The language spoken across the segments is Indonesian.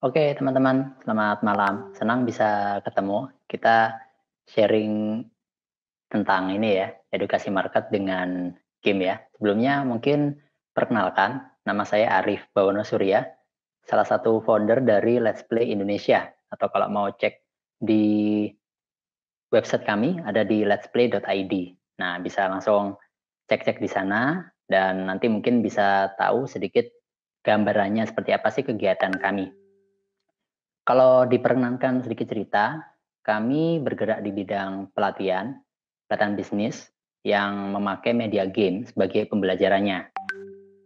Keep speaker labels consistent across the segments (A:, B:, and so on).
A: Oke, teman-teman, selamat malam. Senang bisa ketemu. Kita sharing tentang ini ya, edukasi market dengan game ya. Sebelumnya mungkin perkenalkan, nama saya Arif Bawono Surya, salah satu founder dari Let's Play Indonesia. Atau kalau mau cek di website kami ada di letsplay.id. Nah, bisa langsung cek-cek di sana dan nanti mungkin bisa tahu sedikit gambarannya seperti apa sih kegiatan kami. Kalau diperkenankan sedikit cerita, kami bergerak di bidang pelatihan bisnis yang memakai media game sebagai pembelajarannya.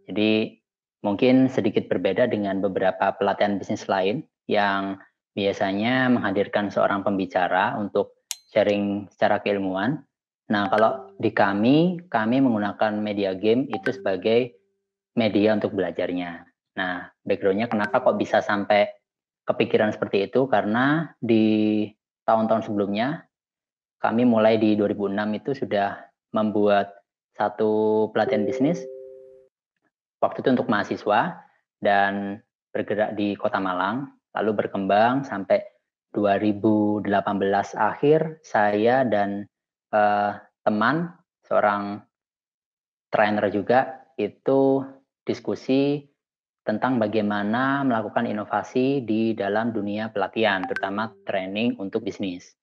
A: Jadi mungkin sedikit berbeda dengan beberapa pelatihan bisnis lain yang biasanya menghadirkan seorang pembicara untuk sharing secara keilmuan. Nah, kalau di kami menggunakan media game itu sebagai media untuk belajarnya. Nah, background-nya kenapa kok bisa sampai kepikiran seperti itu, karena di tahun-tahun sebelumnya, kami mulai di 2006 itu sudah membuat satu pelatihan bisnis, waktu itu untuk mahasiswa, dan bergerak di Kota Malang, lalu berkembang sampai 2018 akhir, saya dan teman, seorang trainer juga, itu diskusi tentang bagaimana melakukan inovasi di dalam dunia pelatihan, terutama training untuk bisnis.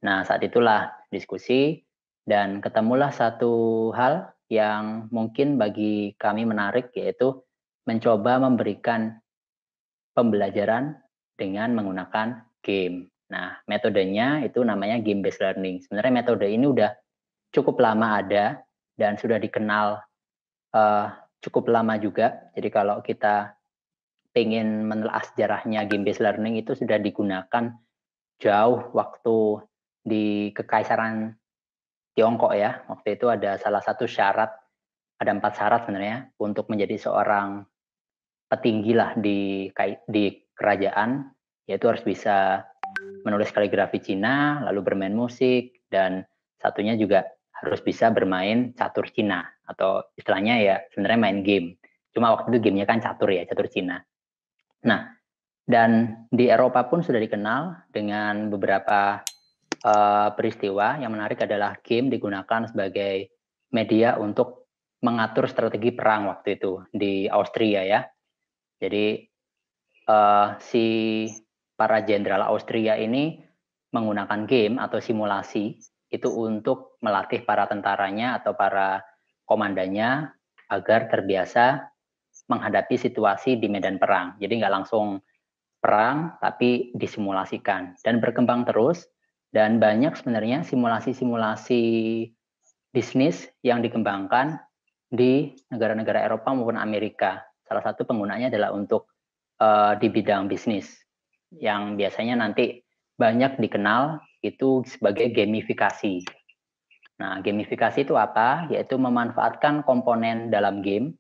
A: Nah, saat itulah diskusi dan ketemulah satu hal yang mungkin bagi kami menarik, yaitu mencoba memberikan pembelajaran dengan menggunakan game. Nah, metodenya itu namanya game based learning. Sebenarnya metode ini udah cukup lama ada dan sudah dikenal uh, cukup lama juga. Jadi kalau kita pengen menelaah sejarahnya game based learning itu sudah digunakan jauh waktu di Kekaisaran Tiongkok ya. Waktu itu ada salah satu syarat, ada 4 syarat sebenarnya untuk menjadi seorang petinggi lah di kerajaan, yaitu harus bisa menulis kaligrafi Cina, lalu bermain musik, dan satunya juga harus bisa bermain catur Cina, atau istilahnya ya sebenarnya main game. Cuma waktu itu gamenya kan catur ya, catur Cina. Nah, dan di Eropa pun sudah dikenal dengan beberapa peristiwa. Yang menarik adalah game digunakan sebagai media untuk mengatur strategi perang waktu itu di Austria ya. Jadi si para jenderal Austria ini menggunakan game atau simulasi itu untuk melatih para tentaranya atau para komandannya agar terbiasa menghadapi situasi di medan perang. Jadi nggak langsung perang, tapi disimulasikan dan berkembang terus. Dan banyak sebenarnya simulasi-simulasi bisnis yang dikembangkan di negara-negara Eropa maupun Amerika. Salah satu penggunanya adalah untuk di bidang bisnis, yang biasanya nanti banyak dikenal itu sebagai gamifikasi. Nah, gamifikasi itu apa? Yaitu memanfaatkan komponen dalam game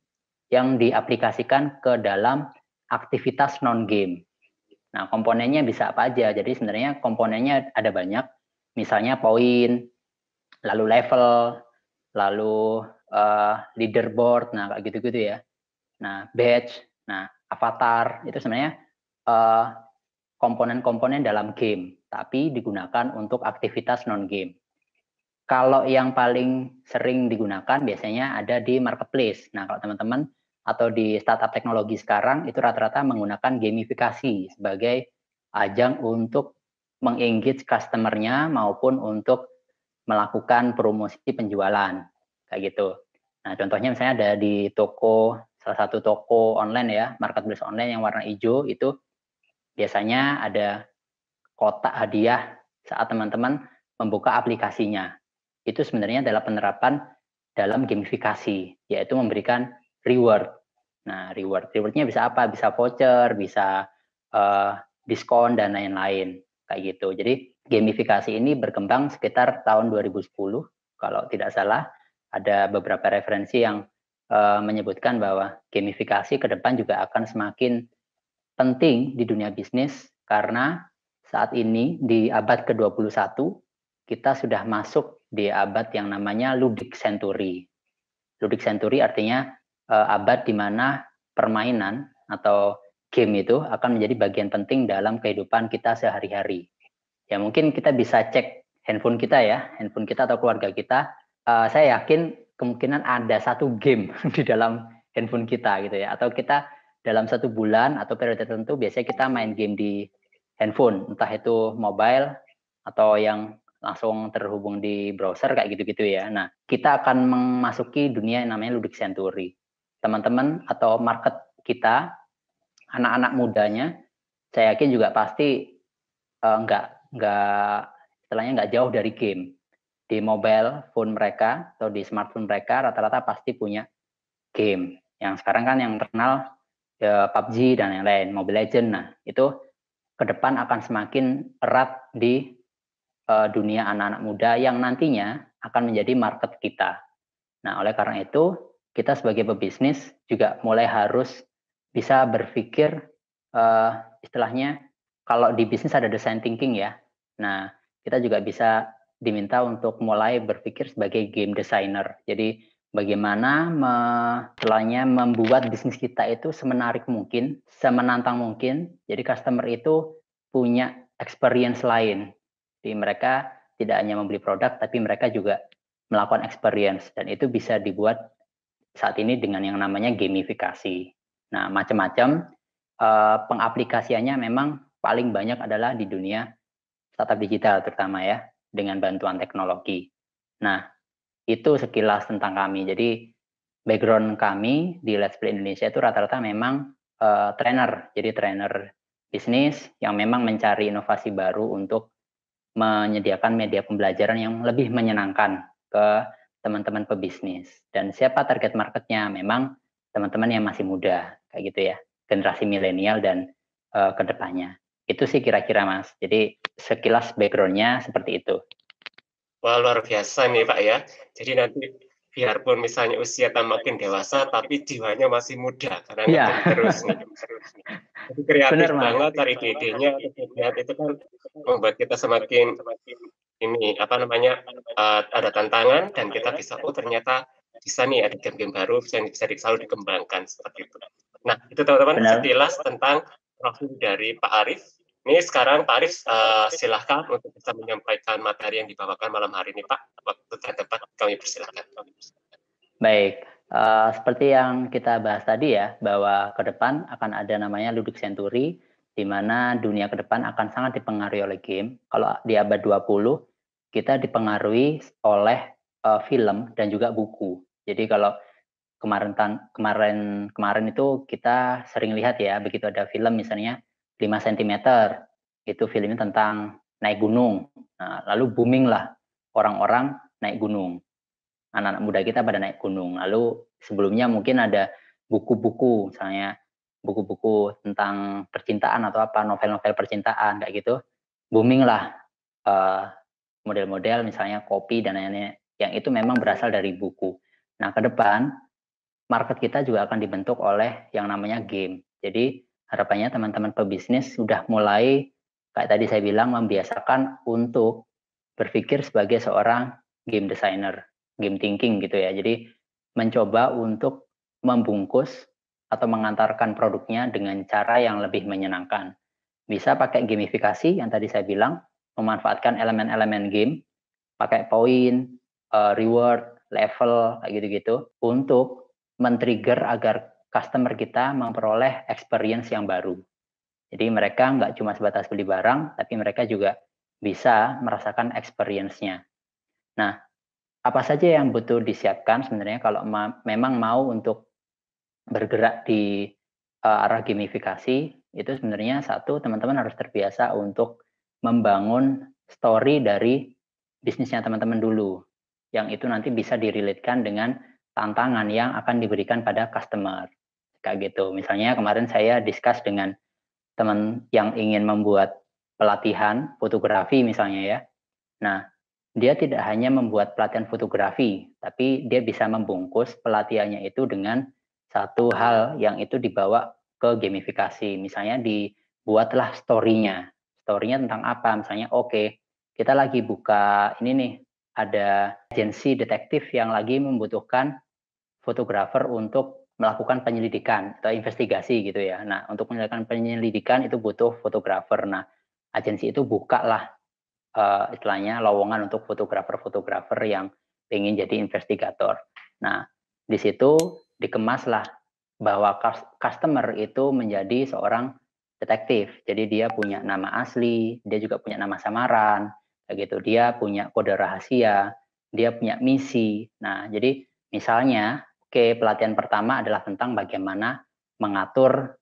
A: yang diaplikasikan ke dalam aktivitas non-game. Nah, komponennya bisa apa aja. Jadi sebenarnya komponennya ada banyak. Misalnya poin, lalu level, lalu leaderboard, nah kayak gitu-gitu ya. Nah, badge, nah avatar, itu sebenarnya komponen-komponen dalam game, tapi digunakan untuk aktivitas non-game. Kalau yang paling sering digunakan biasanya ada di marketplace. Nah, kalau teman-teman atau di startup teknologi sekarang itu rata-rata menggunakan gamifikasi sebagai ajang untuk mengengage customer-nya maupun untuk melakukan promosi penjualan kayak gitu. Nah, contohnya misalnya ada di toko, salah satu toko online ya, marketplace online yang warna hijau itu biasanya ada kotak hadiah saat teman-teman membuka aplikasinya. Itu sebenarnya adalah penerapan dalam gamifikasi, yaitu memberikan reward. Nah, rewardnya bisa apa? Bisa voucher, bisa diskon dan lain-lain kayak gitu. Jadi gamifikasi ini berkembang sekitar tahun 2010 kalau tidak salah. Ada beberapa referensi yang menyebutkan bahwa gamifikasi ke depan juga akan semakin penting di dunia bisnis karena saat ini di abad ke-21 kita sudah masuk di abad yang namanya ludic century. Ludic century artinya abad di mana permainan atau game itu akan menjadi bagian penting dalam kehidupan kita sehari-hari. Ya mungkin kita bisa cek handphone kita atau keluarga kita. Saya yakin kemungkinan ada satu game di dalam handphone kita gitu ya. Atau kita dalam 1 bulan atau periode tertentu biasanya kita main game di handphone, entah itu mobile atau yang langsung terhubung di browser kayak gitu-gitu ya. Nah, kita akan memasuki dunia yang namanya ludic century. Teman-teman atau market kita, anak-anak mudanya, saya yakin juga pasti nggak jauh dari game. Di mobile phone mereka atau di smartphone mereka rata-rata pasti punya game. Yang sekarang kan yang terkenal ya, PUBG dan yang lain, Mobile Legends. Nah, itu ke depan akan semakin erat di dunia anak-anak muda yang nantinya akan menjadi market kita. Nah, oleh karena itu, kita sebagai pebisnis juga mulai harus bisa berpikir istilahnya kalau di bisnis ada design thinking ya. Nah, kita juga bisa diminta untuk mulai berpikir sebagai game designer. Jadi bagaimana istilahnya membuat bisnis kita itu semenarik mungkin, semenantang mungkin. Jadi customer itu punya experience lain. Jadi mereka tidak hanya membeli produk, tapi mereka juga melakukan experience dan itu bisa dibuat saat ini dengan yang namanya gamifikasi. Nah, macam-macam pengaplikasiannya memang paling banyak adalah di dunia startup digital terutama ya dengan bantuan teknologi. Nah, itu sekilas tentang kami. Jadi background kami di Let's Play Indonesia itu rata-rata memang trainer. Jadi trainer bisnis yang memang mencari inovasi baru untuk menyediakan media pembelajaran yang lebih menyenangkan ke teman-teman pebisnis. Dan siapa target marketnya? Memang teman-teman yang masih muda, kayak gitu ya, generasi milenial dan kedepannya. Itu sih kira-kira Mas. Jadi sekilas background-nya seperti itu.
B: Wah, luar biasa nih Pak ya. Jadi nanti biarpun misalnya usia makin dewasa, tapi jiwanya masih muda karena ngeden terus nih. Jadi kreatif
A: Bener,
B: banget cari ide-idenya, kemudian itu kan membuat kita semakin ini apa namanya ada tantangan dan kita bisa ternyata bisa nih ada game-game baru yang bisa selalu dikembangkan seperti itu. Nah itu teman-teman sekilas tentang profil dari Pak Arif. Ini sekarang Pak Arif silahkan untuk bisa menyampaikan materi yang dibawakan malam hari ini Pak. Waktu dan tempat kami persilahkan.
A: Baik, seperti yang kita bahas tadi ya, bahwa ke depan akan ada namanya ludic century, di mana dunia ke depan akan sangat dipengaruhi oleh game. Kalau di abad 20, kita dipengaruhi oleh film dan juga buku. Jadi kalau kemarin itu kita sering lihat ya, begitu ada film misalnya 5 cm, itu filmnya tentang naik gunung. Nah, lalu booming lah orang-orang naik gunung. Anak-anak muda kita pada naik gunung. Lalu sebelumnya mungkin ada buku-buku, misalnya buku-buku tentang percintaan atau apa, novel-novel percintaan kayak gitu. Booming lah model-model misalnya kopi dan lain-lain yang itu memang berasal dari buku. Nah, ke depan market kita juga akan dibentuk oleh yang namanya game. Jadi harapannya teman-teman pebisnis sudah mulai kayak tadi saya bilang membiasakan untuk berpikir sebagai seorang game designer, game thinking gitu ya. Jadi mencoba untuk membungkus atau mengantarkan produknya dengan cara yang lebih menyenangkan. Bisa pakai gamifikasi yang tadi saya bilang, memanfaatkan elemen-elemen game, pakai poin, reward, level, kayak gitu-gitu, untuk men-trigger agar customer kita memperoleh experience yang baru. Jadi mereka nggak cuma sebatas beli barang, tapi mereka juga bisa merasakan experience-nya. Nah, apa saja yang butuh disiapkan sebenarnya kalau memang mau untuk bergerak di arah gamifikasi, itu sebenarnya satu, teman-teman harus terbiasa untuk membangun story dari bisnisnya teman-teman dulu. Yang itu nanti bisa direlatekan dengan tantangan yang akan diberikan pada customer. Kayak gitu. Misalnya kemarin saya discuss dengan teman yang ingin membuat pelatihan fotografi misalnya ya. Nah, dia tidak hanya membuat pelatihan fotografi, tapi dia bisa membungkus pelatihannya itu dengan satu hal yang itu dibawa ke gamifikasi. Misalnya dibuatlah story-nya. Story-nya tentang apa? Misalnya, oke, kita lagi buka ini nih, ada agensi detektif yang lagi membutuhkan fotografer untuk melakukan penyelidikan atau investigasi gitu ya. Nah, untuk melakukan penyelidikan itu butuh fotografer. Nah, agensi itu bukalah istilahnya lowongan untuk fotografer-fotografer yang ingin jadi investigator. Nah, di situ dikemaslah bahwa customer itu menjadi seorang detektif. Jadi dia punya nama asli, dia juga punya nama samaran, kayak gitu. Dia punya kode rahasia, dia punya misi. Nah, jadi misalnya, oke, pelatihan pertama adalah tentang bagaimana mengatur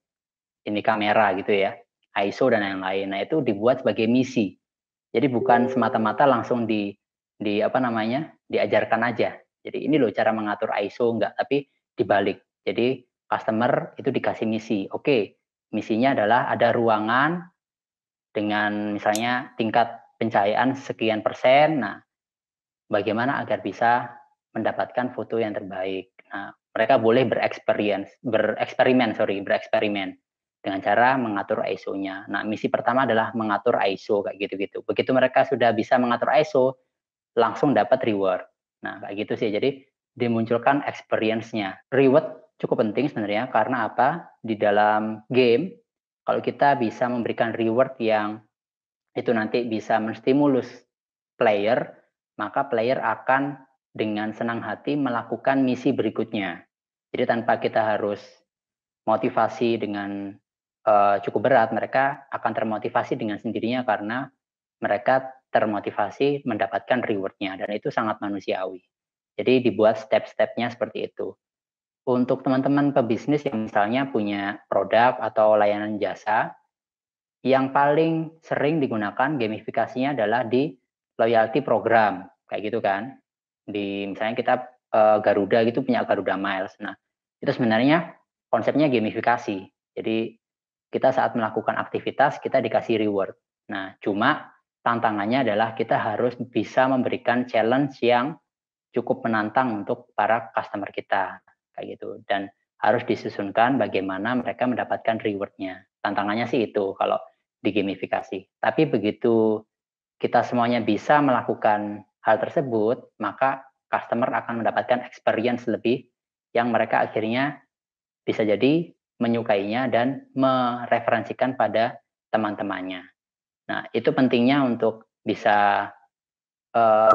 A: ini kamera gitu ya, ISO dan lain-lain. Nah, itu dibuat sebagai misi. Jadi bukan semata-mata langsung di apa namanya, diajarkan aja. Jadi ini loh cara mengatur ISO, enggak, tapi dibalik. Jadi customer itu dikasih misi. Oke, misinya adalah ada ruangan dengan misalnya tingkat pencahayaan sekian persen. Nah, bagaimana agar bisa mendapatkan foto yang terbaik. Nah, mereka boleh bereksperimen dengan cara mengatur ISO-nya. Nah, misi pertama adalah mengatur ISO kayak gitu-gitu. Begitu mereka sudah bisa mengatur ISO, langsung dapat reward. Nah, kayak gitu sih. Jadi dimunculkan experience-nya. Reward cukup penting sebenarnya karena apa? Di dalam game kalau kita bisa memberikan reward yang itu nanti bisa menstimulus player, maka player akan dengan senang hati melakukan misi berikutnya. Jadi tanpa kita harus motivasi dengan cukup berat, mereka akan termotivasi dengan sendirinya karena mereka termotivasi mendapatkan reward-nya dan itu sangat manusiawi. Jadi dibuat step-stepnya seperti itu. Untuk teman-teman pebisnis yang misalnya punya produk atau layanan jasa, yang paling sering digunakan gamifikasinya adalah di loyalty program, kayak gitu kan. Di misalnya kita Garuda gitu punya Garuda Miles. Nah, itu sebenarnya konsepnya gamifikasi. Jadi kita saat melakukan aktivitas kita dikasih reward. Nah, cuma tantangannya adalah kita harus bisa memberikan challenge yang cukup menantang untuk para customer kita, kayak gitu. Dan harus disusunkan bagaimana mereka mendapatkan reward-nya. Tantangannya sih itu kalau di gamifikasi. Tapi begitu kita semuanya bisa melakukan hal tersebut, maka customer akan mendapatkan experience lebih yang mereka akhirnya bisa jadi menyukainya dan mereferensikan pada teman-temannya. Nah, itu pentingnya untuk bisa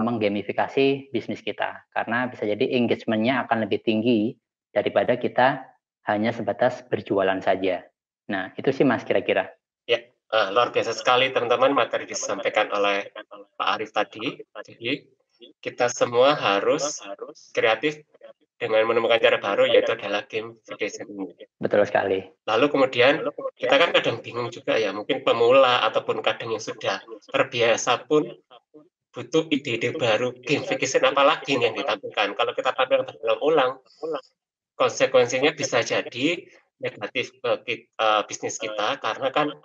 A: menggamifikasi bisnis kita karena bisa jadi engagement-nya akan lebih tinggi daripada kita hanya sebatas berjualan saja. Nah, itu sih Mas kira-kira.
B: Ya, luar biasa sekali teman-teman materi disampaikan oleh Pak Arif tadi. Jadi kita semua harus kreatif dengan menemukan cara baru yaitu adalah gamification ini.
A: Betul sekali.
B: Lalu kemudian kita kan kadang bingung juga ya, mungkin pemula ataupun kadang yang sudah terbiasa pun butuh ide-ide baru, gamification apa lagi yang ditampilkan. Kalau kita tampilkan berulang-ulang, konsekuensinya bisa jadi negatif ke bisnis kita karena kan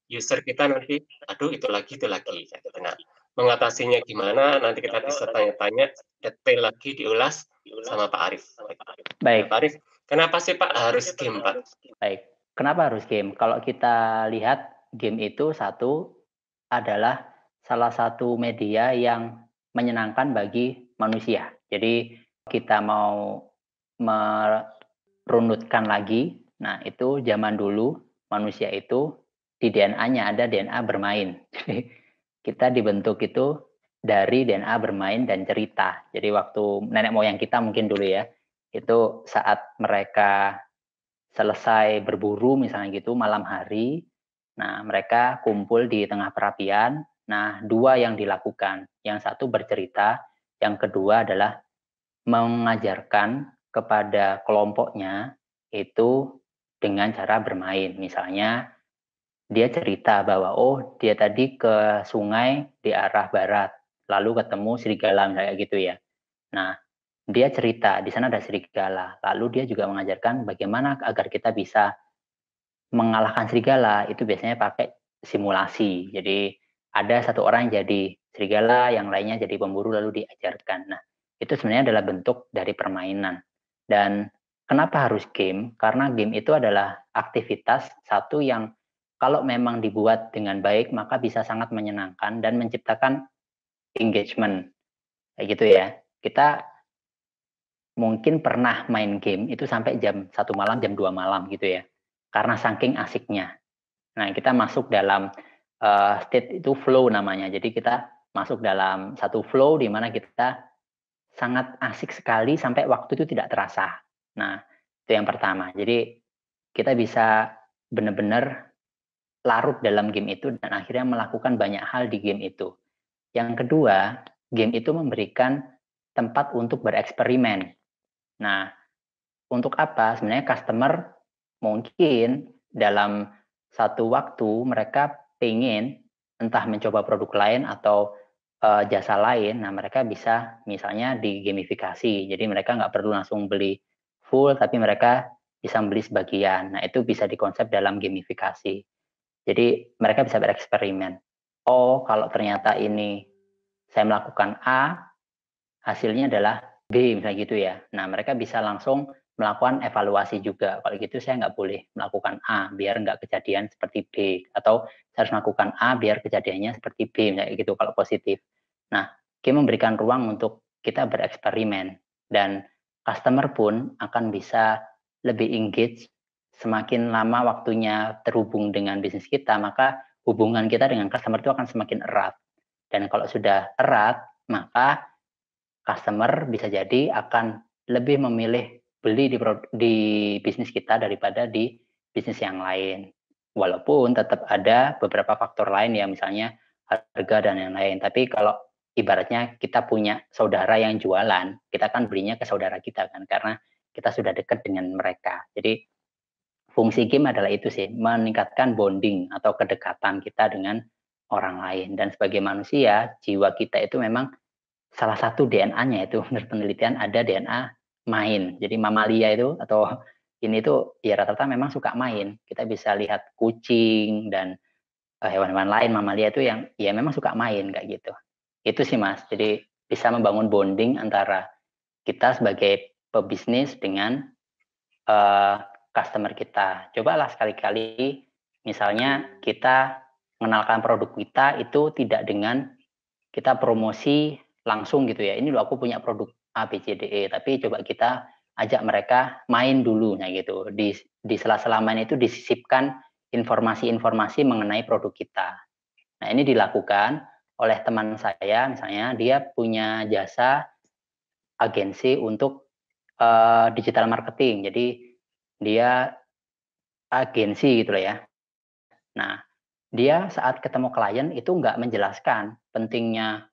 B: user kita nanti, aduh itu lagi, nah, mengatasinya gimana, nanti kita bisa tanya-tanya detail lagi diulas sama Pak Arif.
A: Baik.
B: Pak Arif, kenapa sih Pak harus game, Pak?
A: Baik, kenapa harus game? Kalau kita lihat game itu satu adalah salah satu media yang menyenangkan bagi manusia. Jadi kita mau merunutkan lagi, nah itu zaman dulu manusia itu di DNA-nya ada DNA bermain. Jadi kita dibentuk itu dari DNA bermain dan cerita. Jadi waktu nenek moyang kita mungkin dulu ya, itu saat mereka selesai berburu misalnya gitu malam hari, nah mereka kumpul di tengah perapian. Nah, dua yang dilakukan, yang satu bercerita, yang kedua adalah mengajarkan kepada kelompoknya itu dengan cara bermain. Misalnya dia cerita bahwa oh dia tadi ke sungai di arah barat, lalu ketemu serigala kayak gitu ya. Nah, dia cerita di sana ada serigala, lalu dia juga mengajarkan bagaimana agar kita bisa mengalahkan serigala itu biasanya pakai simulasi. Jadi ada satu orang jadi serigala, yang lainnya jadi pemburu lalu diajarkan. Nah, itu sebenarnya adalah bentuk dari permainan. Dan kenapa harus game? Karena game itu adalah aktivitas satu yang kalau memang dibuat dengan baik maka bisa sangat menyenangkan dan menciptakan engagement. Kayak gitu ya. Kita mungkin pernah main game itu sampai jam 1 malam, jam 2 malam gitu ya. Karena saking asiknya. Nah, kita masuk dalam state itu flow namanya. Jadi kita masuk dalam satu flow di mana kita sangat asik sekali sampai waktu itu tidak terasa. Nah, itu yang pertama. Jadi kita bisa benar-benar larut dalam game itu dan akhirnya melakukan banyak hal di game itu. Yang kedua, game itu memberikan tempat untuk bereksperimen. Nah, untuk apa? Sebenarnya customer mungkin dalam satu waktu mereka pengen entah mencoba produk lain atau jasa lain. Nah, mereka bisa misalnya di gamifikasi. Jadi mereka nggak perlu langsung beli full, tapi mereka bisa beli sebagian. Nah, itu bisa dikonsep dalam gamifikasi. Jadi mereka bisa bereksperimen. Oh, kalau ternyata ini saya melakukan A, hasilnya adalah B, misalnya gitu ya. Nah, mereka bisa langsung melakukan evaluasi juga. Kalau gitu saya nggak boleh melakukan A, biar nggak kejadian seperti B. Atau saya harus melakukan A, biar kejadiannya seperti B, misalnya gitu kalau positif. Nah, game memberikan ruang untuk kita bereksperimen. Dan customer pun akan bisa lebih engage. Semakin lama waktunya terhubung dengan bisnis kita, maka hubungan kita dengan customer itu akan semakin erat. Dan kalau sudah erat, maka customer bisa jadi akan lebih memilih beli di bisnis kita daripada di bisnis yang lain. Walaupun tetap ada beberapa faktor lain ya, misalnya harga dan yang lain. Tapi kalau ibaratnya kita punya saudara yang jualan, kita kan belinya ke saudara kita kan, karena kita sudah dekat dengan mereka. Jadi fungsi game adalah itu sih, meningkatkan bonding atau kedekatan kita dengan orang lain. Dan sebagai manusia, jiwa kita itu memang salah satu DNA-nya itu menurut penelitian ada DNA main. Jadi mamalia itu atau ini tuh ya rata-rata memang suka main. Kita bisa lihat kucing dan hewan-hewan lain mamalia itu yang ya memang suka main kayak gitu. Itu sih Mas. Jadi bisa membangun bonding antara kita sebagai pebisnis dengan uh, customer kita. Cobalah sekali-kali misalnya kita mengenalkan produk kita itu tidak dengan kita promosi langsung gitu ya. Ini loh aku punya produk A, B, C, D, E. Tapi coba kita ajak mereka main dulu, nah gitu. Di sela-sela main itu disisipkan informasi-informasi mengenai produk kita. Nah ini dilakukan oleh teman saya, misalnya dia punya jasa agensi untuk digital marketing. Jadi dia agensi gitu loh ya. Nah dia saat ketemu klien itu nggak menjelaskan pentingnya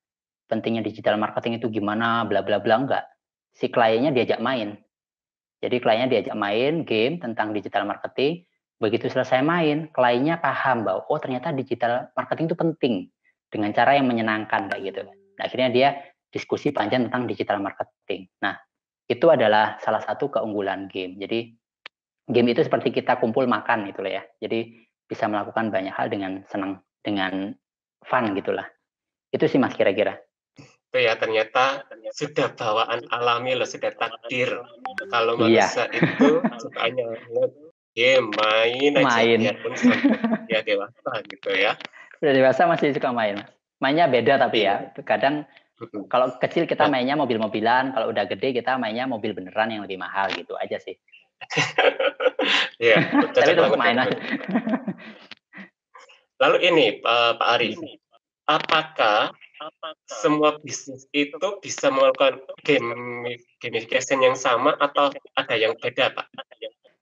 A: digital marketing itu gimana, bla bla bla, enggak. Si kliennya diajak main. Jadi kliennya diajak main game tentang digital marketing. Begitu selesai main, kliennya paham bahwa oh ternyata digital marketing itu penting dengan cara yang menyenangkan kayak gitu. Nah, akhirnya dia diskusi panjang tentang digital marketing. Nah, itu adalah salah satu keunggulan game. Jadi game itu seperti kita kumpul makan gitu loh ya. Jadi bisa melakukan banyak hal dengan senang, dengan fun gitulah. Itu sih Mas kira-kira.
B: Itu ya ternyata sudah bawaan alami loh, sudah takdir. Kalau
A: Iya,
B: manusia itu sukanya game, main aja,
A: main.
B: biarpun sampai dia dewasa gitu ya.
A: Udah dewasa masih suka main. Mainnya beda tapi
B: Iya.
A: ya. Kadang kalau kecil kita
B: Nah,
A: mainnya mobil-mobilan, kalau udah gede kita mainnya mobil beneran yang lebih mahal gitu aja sih.
B: iya,
A: Tapi
B: cocok
A: tetap
B: banget
A: main
B: itu.
A: aja.
B: Lalu ini, Pak Arif, apakah semua bisnis itu bisa melakukan gamification yang sama atau ada yang beda, Pak?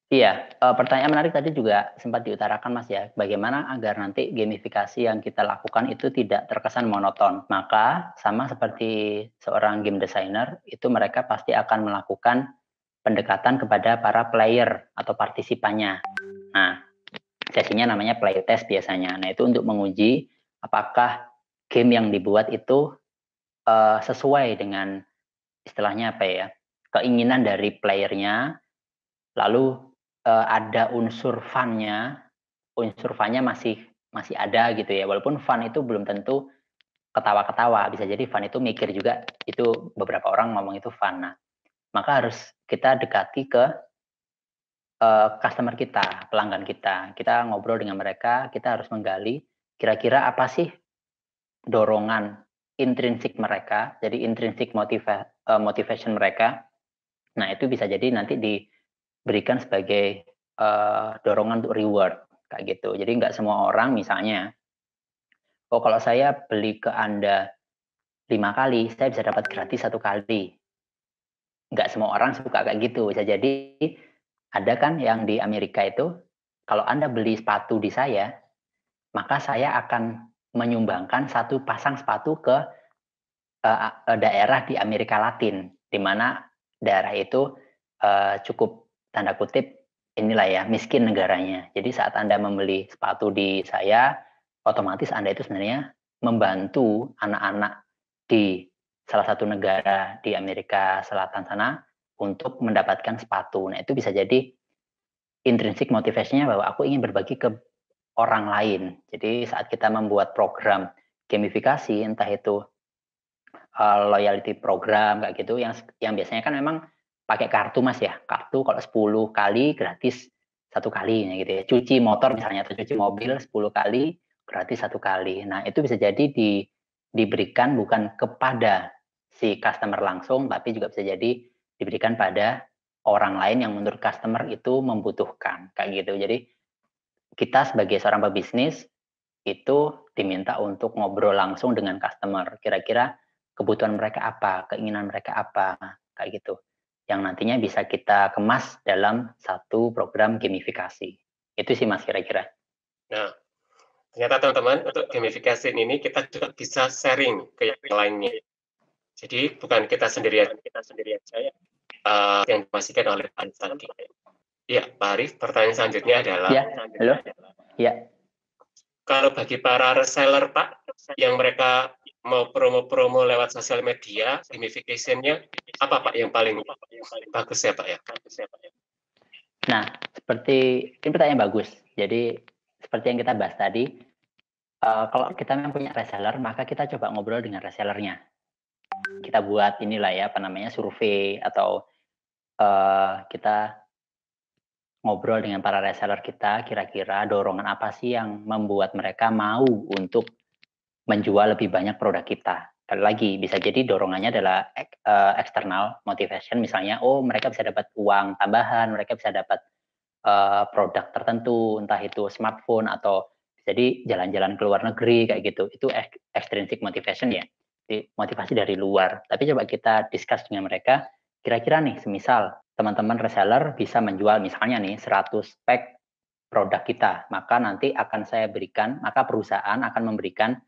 A: Iya, pertanyaan menarik tadi juga sempat diutarakan Mas ya, bagaimana agar nanti gamifikasi yang kita lakukan itu tidak terkesan monoton. Maka sama seperti seorang game designer, itu mereka pasti akan melakukan pendekatan kepada para player atau partisipannya. Nah, sesinya namanya playtest biasanya. Nah, itu untuk menguji apakah game yang dibuat itu sesuai dengan istilahnya apa ya, keinginan dari playernya, lalu ada unsur funnya masih masih ada gitu ya. Walaupun fun itu belum tentu ketawa-ketawa, bisa jadi fun itu mikir juga. Itu beberapa orang ngomong itu fun. Nah, maka harus kita dekati ke customer kita, pelanggan kita. Kita ngobrol dengan mereka, kita harus menggali kira-kira apa sih dorongan intrinsik mereka, jadi intrinsic motivation mereka Nah, itu bisa jadi nanti diberikan sebagai dorongan untuk reward, kayak gitu. Jadi nggak semua orang misalnya, oh kalau saya beli ke Anda 5 kali, saya bisa dapat gratis 1 kali. Nggak semua orang suka kayak gitu. Bisa jadi ada kan yang di Amerika itu, kalau Anda beli sepatu di saya, maka saya akan menyumbangkan 1 pasang sepatu ke daerah di Amerika Latin, di mana daerah itu cukup tanda kutip inilah ya miskin negaranya. Jadi saat Anda membeli sepatu di saya, otomatis Anda itu sebenarnya membantu anak-anak di salah satu negara di Amerika Selatan sana untuk mendapatkan sepatu. Nah, itu bisa jadi intrinsic motivasinya bahwa aku ingin berbagi ke orang lain. Jadi saat kita membuat program gamifikasi, entah itu loyalty program kayak gitu yang biasanya kan memang pakai kartu Mas ya. Kartu kalau 10 kali gratis 1 kali gitu ya. Cuci motor misalnya atau cuci mobil 10 kali gratis 1 kali. Nah, itu bisa jadi diberikan bukan kepada si customer langsung, tapi juga bisa jadi diberikan pada orang lain yang menurut customer itu membutuhkan, kayak gitu. Jadi kita sebagai seorang pebisnis itu diminta untuk ngobrol langsung dengan customer. Kira-kira kebutuhan mereka apa, keinginan mereka apa, kayak gitu. Yang nantinya bisa kita kemas dalam satu program gamifikasi. Itu sih Mas kira-kira.
B: Nah, ternyata teman-teman untuk gamifikasi ini kita juga bisa sharing ke yang lainnya. Jadi bukan kita sendirian saja yang dipastikan oleh Pak Arif tadi. Ya, Pak Arif, pertanyaan selanjutnya adalah,
A: Ya, halo. Ya.
B: Kalau bagi para reseller Pak, yang mereka mau promo-promo lewat sosial media, gamification-nya apa Pak yang paling bagus ya Pak ya?
A: Nah, ini pertanyaan bagus. Jadi seperti yang kita bahas tadi, kalau kita memang punya reseller, maka kita coba ngobrol dengan resellernya. Kita buat inilah ya, apa namanya, survei atau kita ngobrol dengan para reseller kita, kira-kira dorongan apa sih yang membuat mereka mau untuk menjual lebih banyak produk kita. Sekali lagi, bisa jadi dorongannya adalah eksternal motivation, misalnya, oh mereka bisa dapat uang tambahan, mereka bisa dapat produk tertentu, entah itu smartphone atau jadi jalan-jalan ke luar negeri kayak gitu. Itu extrinsic motivation ya. Jadi motivasi dari luar. Tapi coba kita discuss dengan mereka, kira-kira nih semisal teman-teman reseller bisa menjual misalnya nih 100 pack produk kita, maka nanti akan saya berikan, maka perusahaan akan memberikan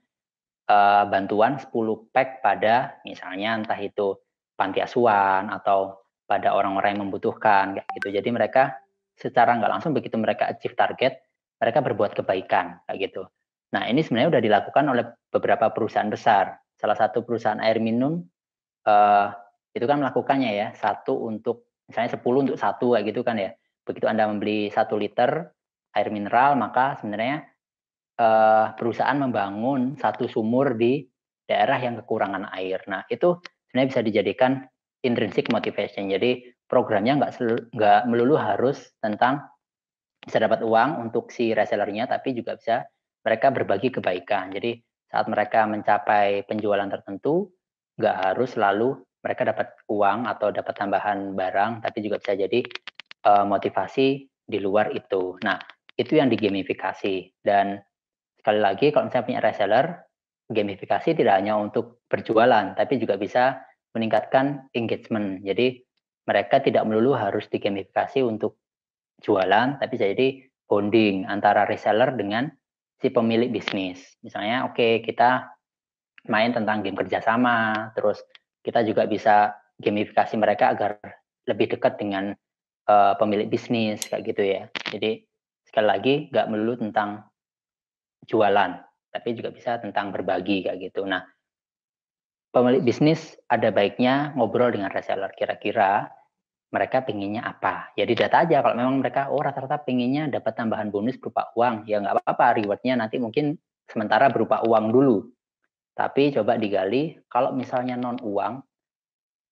A: bantuan 10 pack pada misalnya entah itu panti asuhan atau pada orang-orang yang membutuhkan kayak gitu. Jadi mereka secara nggak langsung begitu mereka achieve target, mereka berbuat kebaikan kayak gitu. Nah, ini sebenarnya udah dilakukan oleh beberapa perusahaan besar. Salah satu perusahaan air minum itu kan melakukannya ya, satu untuk misalnya 10 untuk satu kayak gitu kan ya. Begitu Anda membeli 1 liter air mineral, maka sebenarnya perusahaan membangun satu sumur di daerah yang kekurangan air. Nah, itu sebenarnya bisa dijadikan intrinsic motivation. Jadi programnya nggak melulu harus tentang bisa dapat uang untuk si resellernya, tapi juga bisa mereka berbagi kebaikan. Jadi saat mereka mencapai penjualan tertentu, nggak harus selalu mereka dapat uang atau dapat tambahan barang, tapi juga bisa jadi motivasi di luar itu. Nah, itu yang digamifikasi. Dan sekali lagi kalau misalnya punya reseller, gamifikasi tidak hanya untuk berjualan, tapi juga bisa meningkatkan engagement. Jadi mereka tidak melulu harus digamifikasi untuk jualan, tapi jadi bonding antara reseller dengan si pemilik bisnis. Misalnya, oke, kita main tentang game kerjasama, terus kita juga bisa gamifikasi mereka agar lebih dekat dengan pemilik bisnis, kayak gitu ya. Jadi sekali lagi nggak melulu tentang jualan, tapi juga bisa tentang berbagi kayak gitu. Nah, pemilik bisnis ada baiknya ngobrol dengan reseller, kira-kira mereka pengennya apa. Ya didata aja kalau memang mereka, oh rata-rata pengennya dapat tambahan bonus berupa uang, ya nggak apa-apa, rewardnya nanti mungkin sementara berupa uang dulu. Tapi coba digali, kalau misalnya non uang,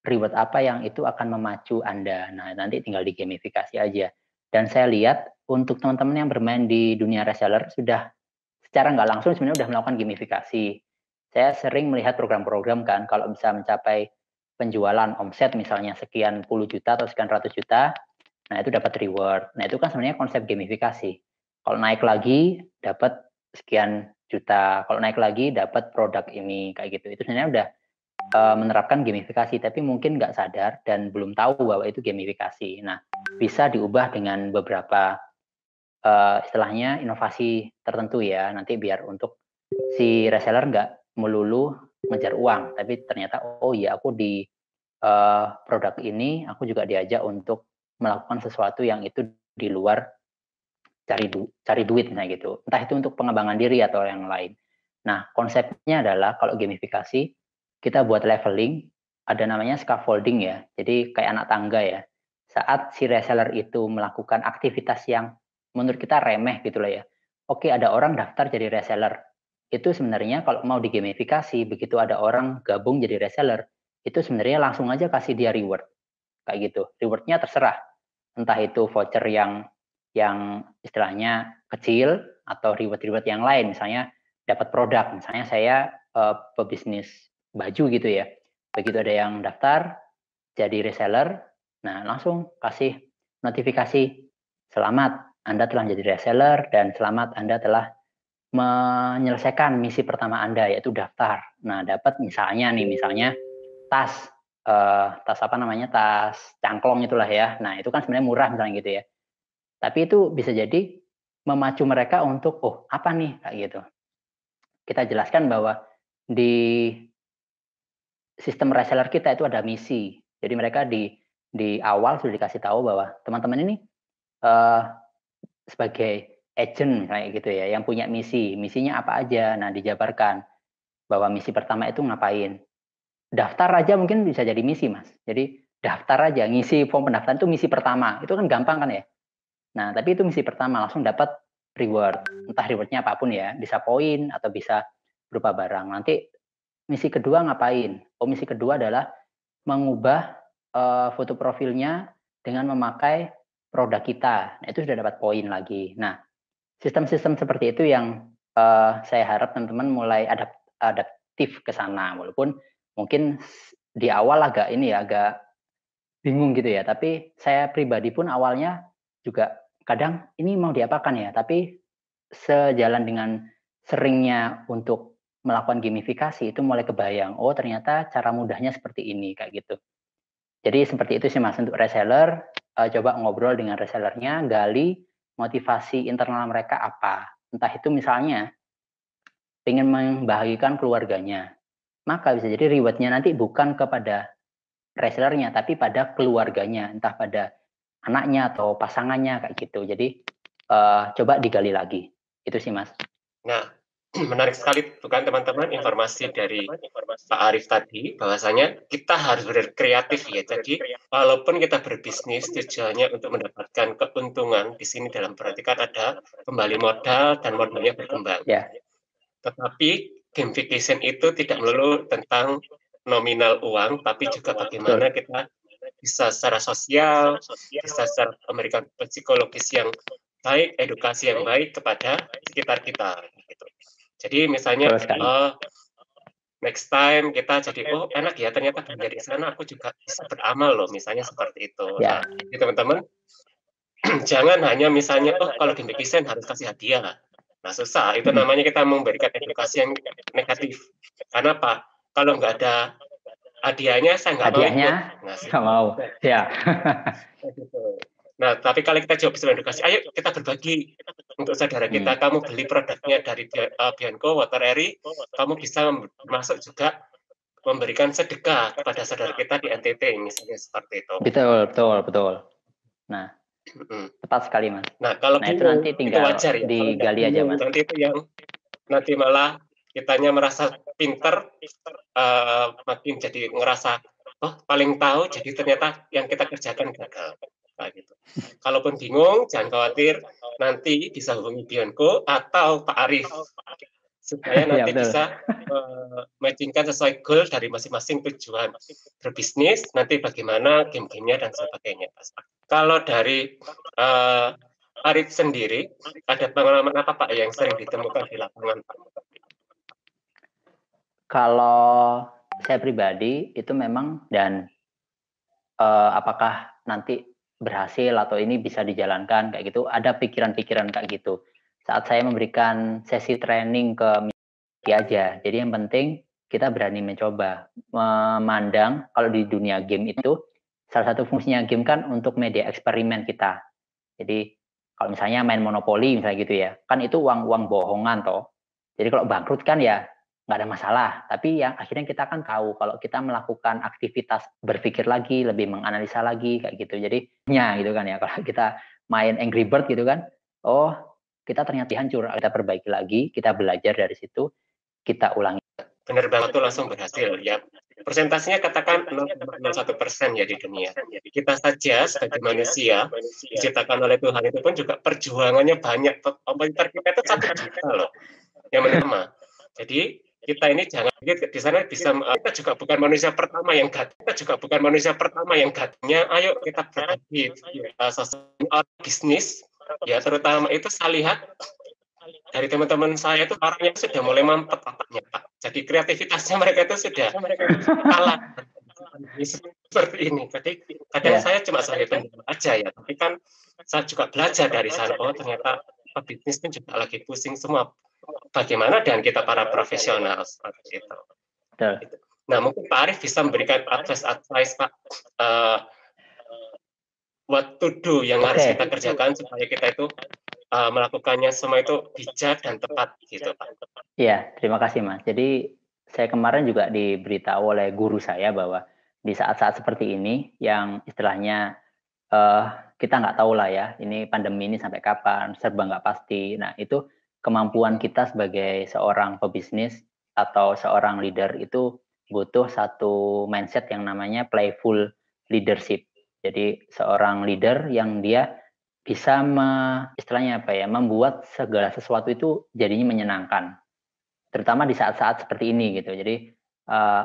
A: reward apa yang itu akan memacu Anda. Nah, nanti tinggal digamifikasi aja. Dan saya lihat untuk teman-teman yang bermain di dunia reseller sudah secara nggak langsung sebenarnya sudah melakukan gamifikasi. Saya sering melihat program-program kan, kalau bisa mencapai penjualan omset misalnya sekian puluh juta atau sekian ratus juta, nah itu dapat reward. Nah itu kan sebenarnya konsep gamifikasi. Kalau naik lagi dapat sekian juta, kalau naik lagi dapat produk ini kayak gitu. Itu sebenarnya udah menerapkan gamifikasi, tapi mungkin nggak sadar dan belum tahu bahwa itu gamifikasi. Nah bisa diubah dengan beberapa istilahnya inovasi tertentu ya, nanti biar untuk si reseller nggak melulu ngejar uang, tapi ternyata oh iya aku di produk ini aku juga diajak untuk melakukan sesuatu yang itu di luar cari duit nah gitu, entah itu untuk pengembangan diri atau yang lain. Nah konsepnya adalah kalau gamifikasi kita buat leveling, ada namanya scaffolding ya, jadi kayak anak tangga ya. Saat si reseller itu melakukan aktivitas yang menurut kita remeh gitu lah ya, oke ada orang daftar jadi reseller, itu sebenarnya kalau mau digamifikasi, begitu ada orang gabung jadi reseller, itu sebenarnya langsung aja kasih dia reward kayak gitu. Rewardnya terserah, entah itu voucher yang istilahnya kecil atau reward-reward yang lain, misalnya dapat produk, misalnya saya pebisnis baju gitu ya, begitu ada yang daftar jadi reseller, nah langsung kasih notifikasi, selamat Anda telah menjadi reseller dan selamat Anda telah menyelesaikan misi pertama Anda yaitu daftar. Nah dapat misalnya tas tas apa namanya, tas cangklong itulah ya. Nah itu kan sebenarnya murah misalnya gitu ya. Tapi itu bisa jadi memacu mereka untuk oh apa nih kayak gitu. Kita jelaskan bahwa di sistem reseller kita itu ada misi. Jadi mereka di awal sudah dikasih tahu bahwa teman-teman ini uh, sebagai agent kayak gitu ya, yang punya misinya apa aja. Nah dijabarkan bahwa misi pertama itu ngapain. Daftar aja mungkin bisa jadi misi mas. Jadi daftar aja, ngisi form pendaftaran itu misi pertama. Itu kan gampang kan ya. Nah tapi itu misi pertama langsung dapat reward. Entah rewardnya apapun ya, bisa poin atau bisa berupa barang. Nanti misi kedua ngapain? Oh misi kedua adalah mengubah foto profilnya dengan memakai produk kita. Nah itu sudah dapat poin lagi. Nah sistem-sistem seperti itu yang saya harap teman-teman mulai adaptif ke sana. Walaupun mungkin di awal agak ini ya, agak bingung gitu ya. Tapi saya pribadi pun awalnya juga kadang ini mau diapakan ya. Tapi sejalan dengan seringnya untuk melakukan gamifikasi itu mulai kebayang. Oh ternyata cara mudahnya seperti ini kayak gitu. Jadi seperti itu sih mas untuk reseller. Coba ngobrol dengan resellernya, gali motivasi internal mereka apa. Entah itu misalnya ingin membahagiakan keluarganya, maka bisa jadi rewardnya nanti bukan kepada resellernya, tapi pada keluarganya, entah pada anaknya atau pasangannya kayak gitu. Jadi coba digali lagi. Itu sih mas.
B: Nah, menarik sekali bukan teman-teman informasi dari Pak Arif tadi, bahwasanya kita harus berkreatif ya. Jadi, walaupun kita berbisnis, tujuannya untuk mendapatkan keuntungan, di sini dalam berarti kan ada kembali modal dan modalnya berkembang.
A: Ya.
B: Tetapi gamification itu tidak melulu tentang nominal uang, tapi juga bagaimana kita bisa secara sosial, bisa secara memberikan psikologis yang baik, edukasi yang baik kepada sekitar kita. Gitu. Jadi misalnya, next time kita jadi, oh enak ya ternyata dari sana aku juga bisa beramal loh, misalnya seperti itu.
A: Ya.
B: Nah, jadi teman-teman, jangan hanya misalnya, oh kalau gamification harus kasih hadiah. Nah susah, itu namanya kita memberikan edukasi yang negatif. Karena apa? Kalau nggak ada hadiahnya, saya nggak mau ikut.
A: Nggak mau, ya.
B: Nah, tapi kalau kita jawab sebagai edukasi, ayo kita berbagi untuk saudara kita. Kamu beli produknya dari Bianco, Water Eri, kamu bisa masuk juga memberikan sedekah kepada saudara kita di NTT, misalnya seperti itu.
A: Betul. Nah, tepat sekali mas.
B: Nah, kalau
A: itu nanti tinggal
B: itu wajar ya.
A: digali aja mas.
B: Nanti itu yang nanti malah kitanya merasa pinter, makin jadi ngerasa oh paling tahu, jadi ternyata yang kita kerjakan gagal. Nah, gitu. Kalaupun bingung, jangan khawatir, nanti bisa hubungi Bianco atau Pak Arif supaya nanti bisa matchingkan sesuai goal dari masing-masing tujuan berbisnis, nanti bagaimana game-gamenya dan sebagainya. Kalau dari Arif sendiri, ada pengalaman apa Pak yang sering ditemukan di lapangan Pak?
A: Kalau Saya pribadi itu memang dan apakah nanti berhasil atau ini bisa dijalankan kayak gitu, ada pikiran-pikiran kayak gitu. Saat saya memberikan sesi training ke aja. Jadi yang penting kita berani mencoba, memandang kalau di dunia game itu salah satu fungsinya game kan untuk media eksperimen kita. Jadi kalau misalnya main monopoli misalnya gitu ya, kan itu uang bohongan toh. Jadi kalau bangkrut kan ya nggak ada masalah. Tapi yang akhirnya kita kan tahu kalau kita melakukan aktivitas berpikir lagi, lebih menganalisa lagi kayak gitu. Jadi gitu kan ya kalau kita main Angry Bird gitu kan, oh kita ternyata hancur, kita perbaiki lagi, kita belajar dari situ, kita ulangi.
B: Benar banget tuh langsung berhasil ya. Persentasenya katakan 0,01% ya di dunia. Kita saja sebagai manusia diciptakan oleh Tuhan itu pun juga perjuangannya banyak. Komputer kita itu 1 juta loh yang menerima. Jadi kita ini jangan di sana bisa kita juga bukan manusia pertama yang gatnya. Ayo kita berbagi bisnis ya, terutama itu saya lihat dari teman-teman saya itu orangnya sudah mulai mampet otaknya, Pak. Jadi kreativitasnya mereka itu sudah kalah seperti ini. Jadi kadang saya cuma sebagai pendengar aja ya, tapi kan saya juga belajar dari sana. Oh ternyata pebisnis pun juga lagi pusing semua. Bagaimana dengan kita para profesional seperti itu. Nah mungkin Pak Arif bisa memberikan advice Pak, what to do yang harus kita kerjakan supaya kita itu melakukannya semua itu bijak dan tepat gitu Pak.
A: Iya, terima kasih Mas. Jadi saya kemarin juga diberitahu oleh guru saya bahwa di saat-saat seperti ini yang istilahnya kita nggak tahu lah ya, ini pandemi ini sampai kapan, serba nggak pasti. Nah itu kemampuan kita sebagai seorang pebisnis atau seorang leader itu butuh satu mindset yang namanya playful leadership. Jadi seorang leader yang dia bisa istilahnya apa ya, membuat segala sesuatu itu jadinya menyenangkan. Terutama di saat-saat seperti ini gitu. Jadi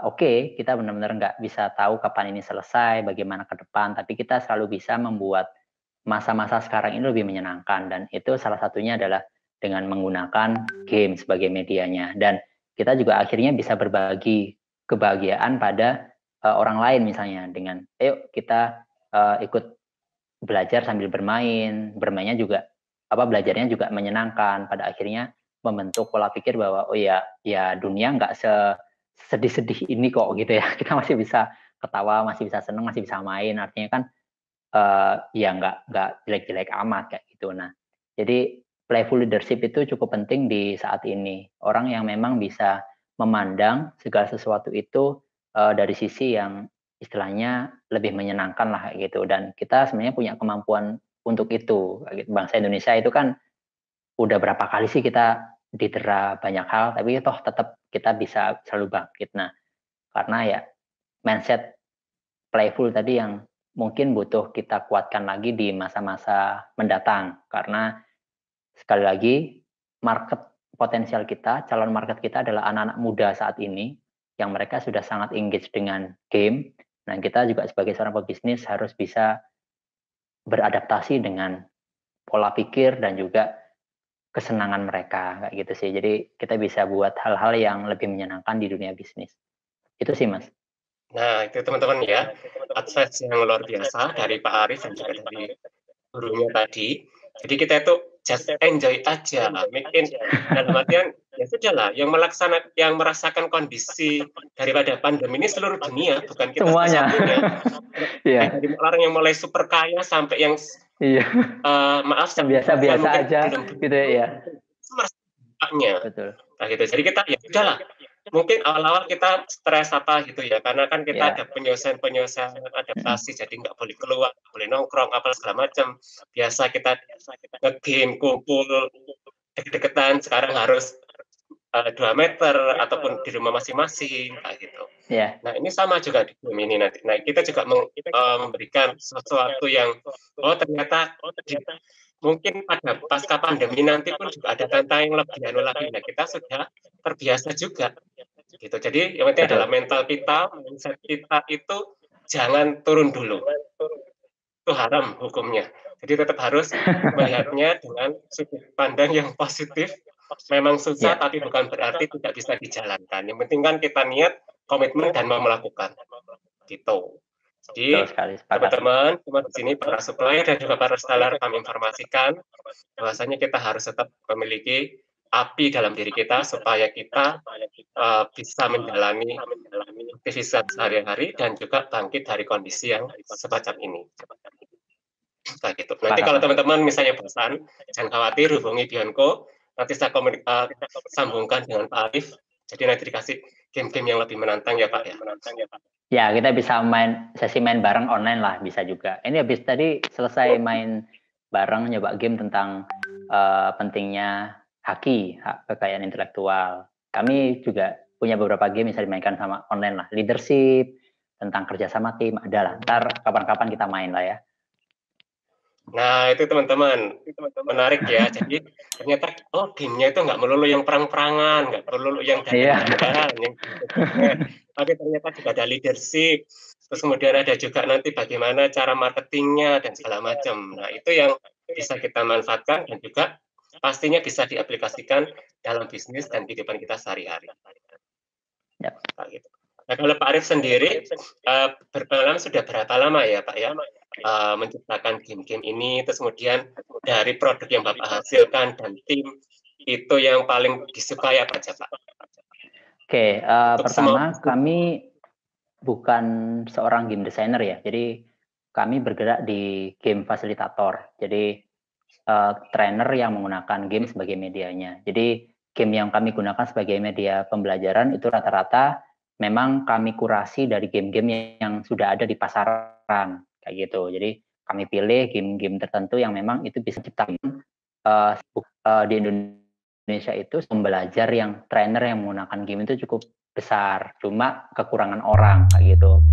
A: oke, kita benar-benar nggak bisa tahu kapan ini selesai, bagaimana ke depan, tapi kita selalu bisa membuat masa-masa sekarang ini lebih menyenangkan dan itu salah satunya adalah dengan menggunakan game sebagai medianya dan kita juga akhirnya bisa berbagi kebahagiaan pada orang lain misalnya dengan ayo kita ikut belajar sambil bermainnya juga belajarnya juga menyenangkan, pada akhirnya membentuk pola pikir bahwa oh ya dunia nggak sedih-sedih ini kok gitu ya, kita masih bisa ketawa, masih bisa seneng, masih bisa main, artinya kan ya nggak jelek-jelek amat kayak gitu. Nah jadi playful leadership itu cukup penting di saat ini, orang yang memang bisa memandang segala sesuatu itu dari sisi yang istilahnya lebih menyenangkan lah gitu, dan kita sebenarnya punya kemampuan untuk itu. Bangsa Indonesia itu kan udah berapa kali sih kita didera banyak hal, tapi toh tetap kita bisa selalu bangkit. Nah, karena ya mindset playful tadi yang mungkin butuh kita kuatkan lagi di masa-masa mendatang. Karena sekali lagi market potensial kita, calon market kita adalah anak-anak muda saat ini yang mereka sudah sangat engage dengan game. Nah, kita juga sebagai seorang pebisnis harus bisa beradaptasi dengan pola pikir dan juga kesenangan mereka kayak gitu sih. Jadi kita bisa buat hal-hal yang lebih menyenangkan di dunia bisnis. Itu sih Mas.
B: Nah itu teman-teman ya, advice yang luar biasa dari Pak Arif dan juga dari gurunya tadi. Jadi kita itu just enjoy aja, mungkin dalam artian ya sudahlah, yang merasakan kondisi daripada pandemi ini seluruh dunia, bukan kita satu-satunya. Dari orang yang mulai super kaya sampai yang maaf
A: biasa-biasa aja gitu ya.
B: Betul. Nah gitu. Jadi kita ya udahlah. Mungkin awal-awal kita stres apa gitu ya, karena kan kita ada penyelesaian adaptasi, jadi nggak boleh keluar, nggak boleh nongkrong, apa segala macam. Biasa kita nge-game, kumpul, deket-deketan, sekarang harus 2 meter, ataupun di rumah masing-masing, kayak gitu. Nah ini sama juga di game ini nanti. Nah kita juga memberikan sesuatu yang, oh ternyata mungkin pada pasca pandemi nanti pun juga ada tantangan yang lebih lagi. Nah kita sudah terbiasa juga gitu. Jadi yang penting adalah mental kita, mindset kita itu jangan turun dulu. Itu haram hukumnya. Jadi tetap harus melihatnya dengan sudut pandang yang positif, memang susah,
A: Ya,
B: tapi bukan berarti tidak bisa dijalankan. Yang penting kan kita niat, komitmen, dan mau melakukan, gitu.
A: betul
B: Jadi,
A: sekali, sepakat.
B: teman-teman, semua di sini para supplier dan juga para reseller kami informasikan bahwasanya kita harus tetap memiliki api dalam diri kita supaya kita bisa menjalani aktivitas sehari-hari dan juga bangkit dari kondisi yang semacam ini. Kayak gitu. Nanti
A: Sepakat,
B: kalau
A: Mas.
B: teman-teman misalnya bosan, jangan khawatir, hubungi Bionco. Nanti saya sambungkan dengan Pak Arif. Jadi nanti dikasih game-game yang lebih menantang ya Pak ya.
A: Ya, kita bisa sesi main bareng online lah, bisa juga. Ini habis tadi selesai main bareng, nyoba game tentang pentingnya hak kekayaan intelektual. Kami juga punya beberapa game bisa dimainkan sama online lah. Leadership, tentang kerjasama tim, ada lah. Ntar kapan-kapan kita main lah ya.
B: Nah, itu teman-teman, menarik ya. Jadi ternyata gamenya itu nggak melulu yang perang-perangan, nggak melulu yang dandan-dandan, yang tapi ternyata juga ada leadership. Terus kemudian ada juga nanti bagaimana cara marketingnya dan segala macam. Nah, itu yang bisa kita manfaatkan dan juga pastinya bisa diaplikasikan dalam bisnis dan kehidupan kita sehari-hari.
A: Yap.
B: Gitu. Nah, kalau Pak Arif sendiri berpengalaman sudah berapa lama ya Pak ya menciptakan game-game ini, terus kemudian dari produk yang Bapak hasilkan dan tim itu yang paling disukai apa aja Pak?
A: Oke, pertama kami bukan seorang game designer ya, jadi kami bergerak di game fasilitator. Jadi trainer yang menggunakan game sebagai medianya. Jadi game yang kami gunakan sebagai media pembelajaran itu rata-rata memang kami kurasi dari game-game yang sudah ada di pasaran kayak gitu. Jadi kami pilih game-game tertentu yang memang itu bisa diciptakan di Indonesia itu pembelajar yang trainer yang menggunakan game itu cukup besar, cuma kekurangan orang kayak gitu.